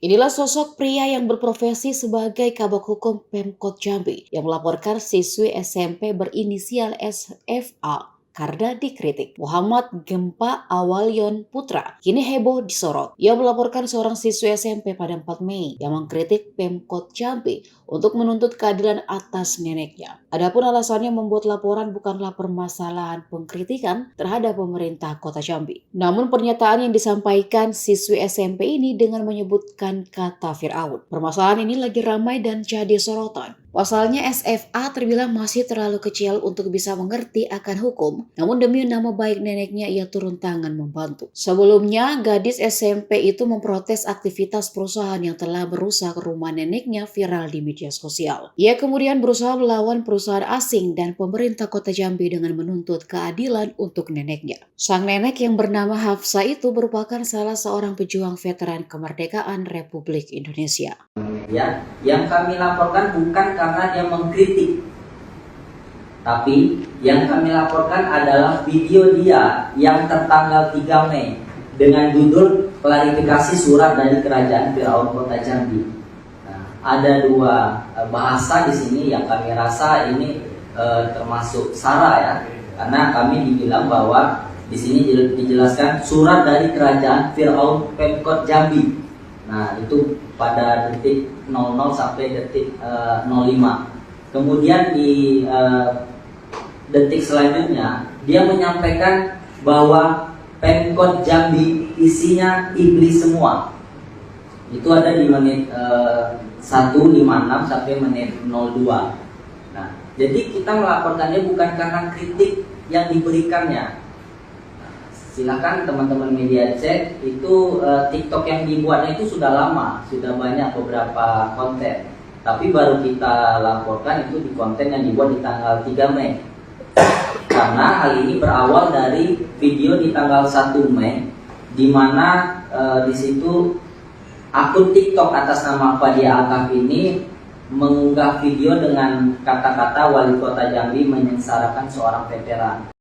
Inilah sosok pria yang berprofesi sebagai Kabag Hukum Pemkot Jambi yang melaporkan siswi SMP berinisial SFA karena dikritik. Muhammad Gempa Awalyon Putra kini heboh disorot. Ia melaporkan seorang siswi SMP pada 4 Mei yang mengkritik Pemkot Jambi untuk menuntut keadilan atas neneknya. Adapun alasannya membuat laporan bukanlah permasalahan pengkritikan terhadap pemerintah Kota Jambi. Namun pernyataan yang disampaikan siswi SMP ini dengan menyebutkan kata Firaun. Permasalahan ini lagi ramai dan jadi sorotan. Pasalnya SFA terbilang masih terlalu kecil untuk bisa mengerti akan hukum, namun demi nama baik neneknya ia turun tangan membantu. Sebelumnya, gadis SMP itu memprotes aktivitas perusahaan yang telah merusak rumah neneknya viral di media sosial. Ia kemudian berusaha melawan perusahaan asing dan pemerintah Kota Jambi dengan menuntut keadilan untuk neneknya. Sang nenek yang bernama Hafsa itu merupakan salah seorang pejuang veteran kemerdekaan Republik Indonesia. Ya, yang kami laporkan bukan karena dia mengkritik, tapi yang kami laporkan adalah video dia yang tertanggal 3 Mei dengan judul klarifikasi surat dari Kerajaan Firaun Kota Jambi. Nah, ada dua bahasa di sini yang kami rasa ini termasuk sara ya, karena kami dibilang bahwa di sini dijelaskan surat dari Kerajaan Firaun Pemkot Jambi. Nah, itu pada detik 00 sampai detik 05. Kemudian di detik selanjutnya dia menyampaikan bahwa Pemkot Jambi isinya iblis semua. Itu ada di menit 1:56 sampai menit 02. Nah, jadi kita melaporkannya bukan karena kritik yang diberikannya. Silakan teman-teman media cek, itu TikTok yang dibuatnya itu sudah lama, sudah banyak beberapa konten. Tapi baru kita laporkan itu di konten yang dibuat di tanggal 3 Mei. Karena hal ini berawal dari video di tanggal 1 Mei, di mana di situ akun TikTok atas nama Fadia Akaf ini mengunggah video dengan kata-kata wali kota Jambi menyengsarakan seorang veteran.